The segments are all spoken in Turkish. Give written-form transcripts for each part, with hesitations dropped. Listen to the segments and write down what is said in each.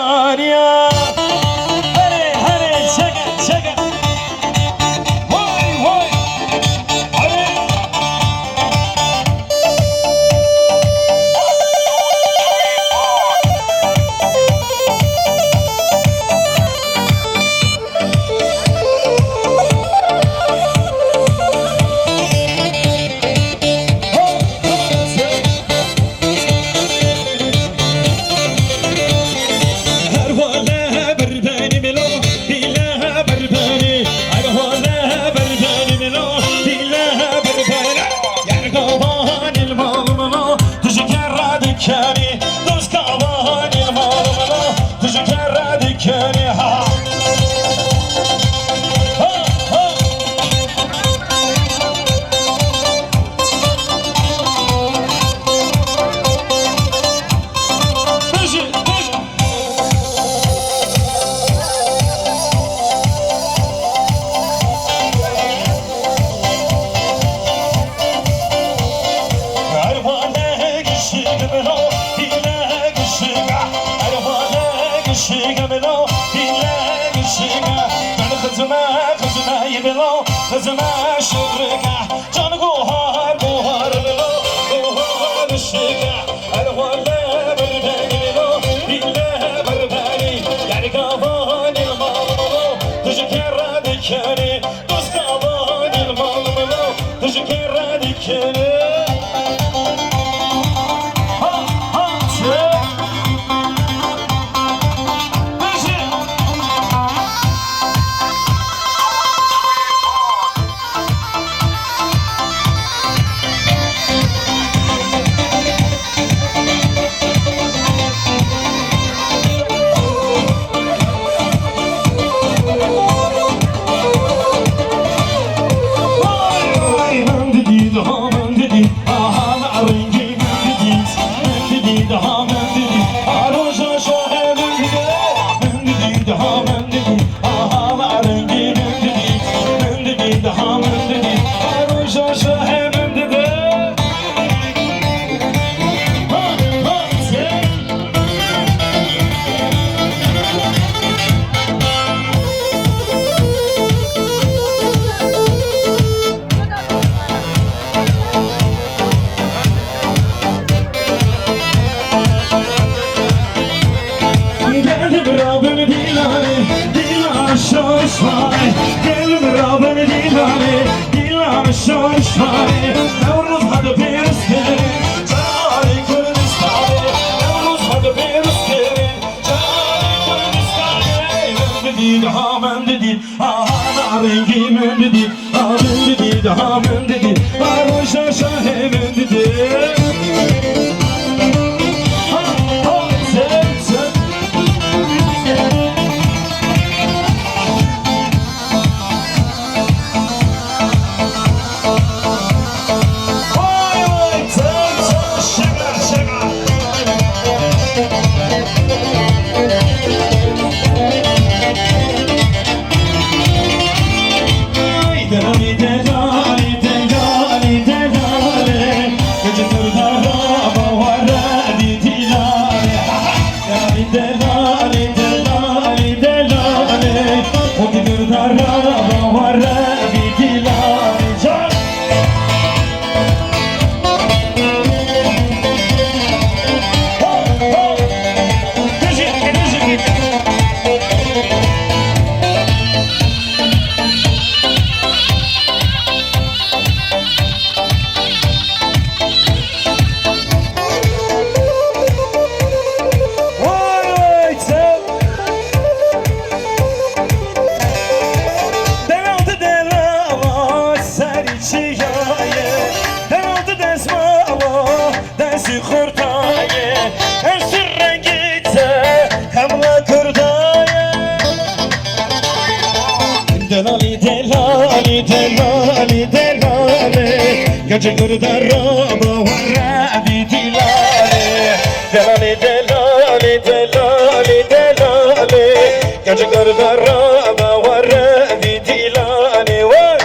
yar ya. Hare hare çeke çeke. Vay vay. Hare. Kani, dost kavanil malımına, tuju kerredi kani ha. Ha ha. Tuju tuju. Arvane kişigmeno. Şigamelo, dile şiga, ben kızıma yibelo, kızıma şurga, can gohar belo, gohar şiga, arvale berbelo, dile berbeli, yar kavan ilmalo, tuju kerra dikeni, dost kavan ilmalo, tuju kerra dikeni. Gelin Rabben dilane, dilan şoşane. Nevruz hadi bir iskerin, cari Kürdistan'e. Nevruz hadi bir iskerin, cari Kürdistan'e. Ben dedi daha ben dedi, aha rengi ben dedi, aha ben dedi daha ben dedi, aha şaşa he ben dedi. Gece gırda rama varra di dilale, delale delale delale delale. Gece gırda rama varra di dilale, vay.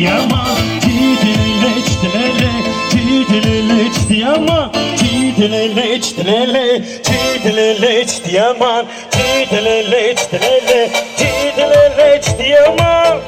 yaman Çiğdilele çitilele Çiğdilele çiti yaman Çiğdilele çitilele Çiğdilele çiti yaman Çiğdilele çitilele Çiğdilele çiti yaman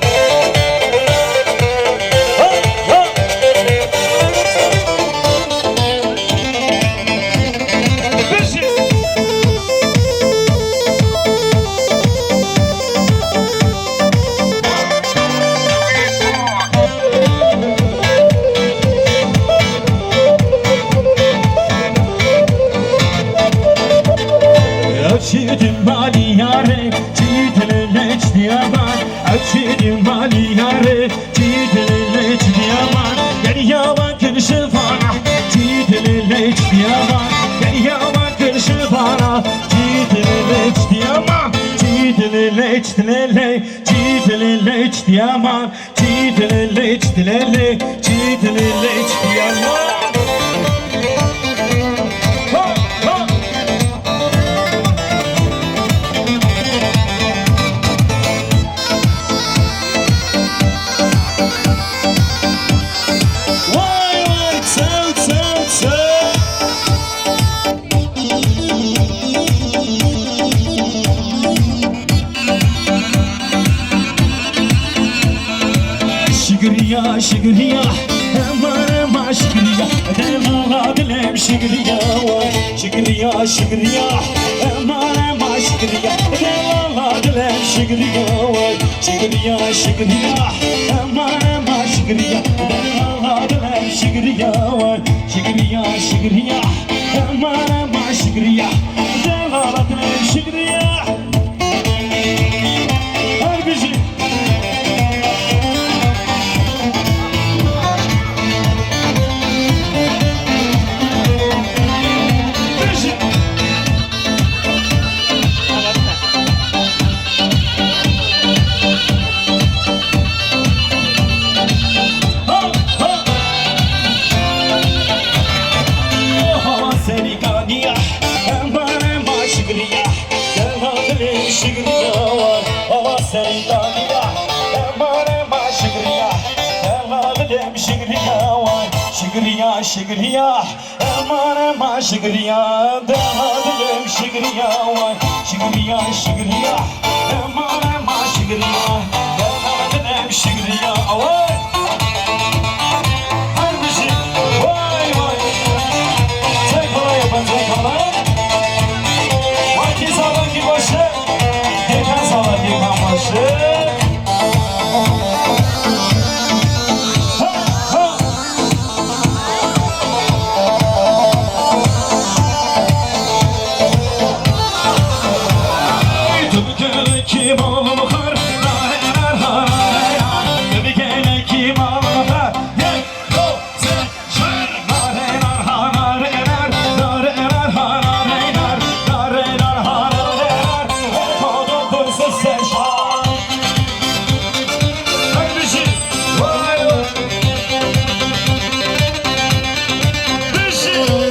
Açıdım bali yare, çiğdilele çiyaman. Açıdım bali yare, çiğdilele çiyaman. Gel yaman kırışı bana, çiğdilele çiyaman. Gel yaman kırışı bana, çiğdilele çiyaman. Çiğdilele çitilele, çiğdilele çiyaman. Çiğdilele çitilele, çiğdilele çiyaman. Şıgırıya şıgırıya aman aman şıgırıya Devalla dilem şıgırıya Şıgırıya şıgırıya aman aman şıgırıya Devalla dilem şıgırıya Şıgırıya şıgırıya aman aman şıgırıya Devalla dilem şıgırıya Şıgırıya şıgırıya aman aman şıgırıya Devalla dilem şıgırıya Harbici şıgırıya hava sevdaliya aman aman şıgırıya evladım şıgırıya şıgırıya şıgırıya aman aman şıgırıya evladım şıgırıya şıgırıya şıgırıya aman aman şıgırıya evladım şıgırıya Harbisi vay vay tek kolay yapan tek kolay Vakti sağlam ki başı Dekan sağlam dekan başı Tabi gele kim oğlu bakar Nareler harareler Tabi gele kim oğlu bakar Yekko sen şer Nareler harareler Nareler harareler Nareler harareler Kodum dursun sen şer Kardeşim vay vay Kardeşim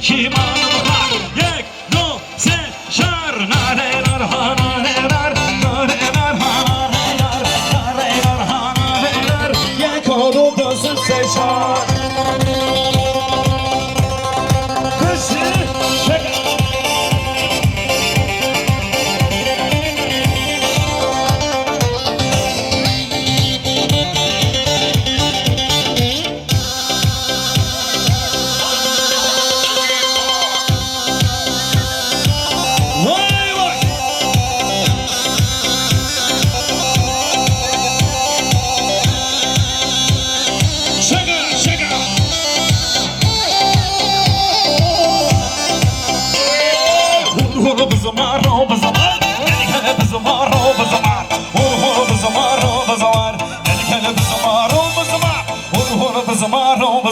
Kim ağlar? Yek, no, sen, şar, nareler, hanareler, nareler, hanareler, nareler, hanareler, yek oldu gözün sen şar. Kızı, şeker.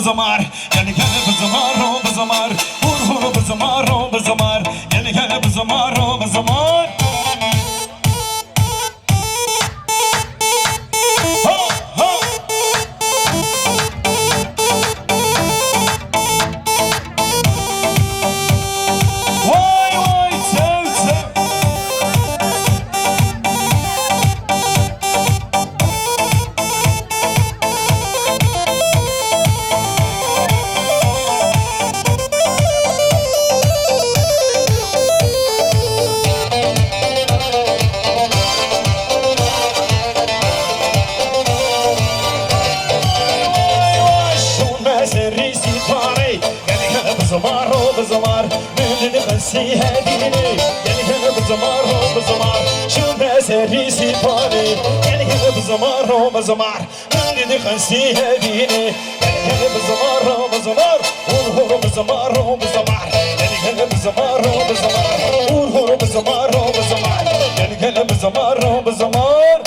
Zamar, yani اللي خنسي هاديني يعني هنا بزمار بزمار شو ناسري سيطاني يعني هنا بزمار بزمار اللي خنسي هاديني يعني هنا بزمار بزمار والهور بزمار بزمار يعني هنا بزمار بزمار والهور بزمار بزمار يعني هنا بزمار بزمار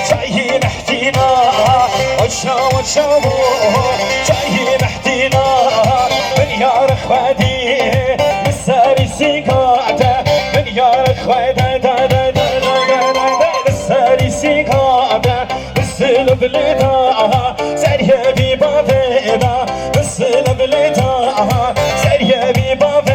جاي محتينا جاي محتينا من يار خوادي مساري سيقاده من يار خوادي مساري سيقاده مسل بليدا سريه ببابيدا مسل بليدا سريه ببابيدا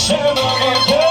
Shama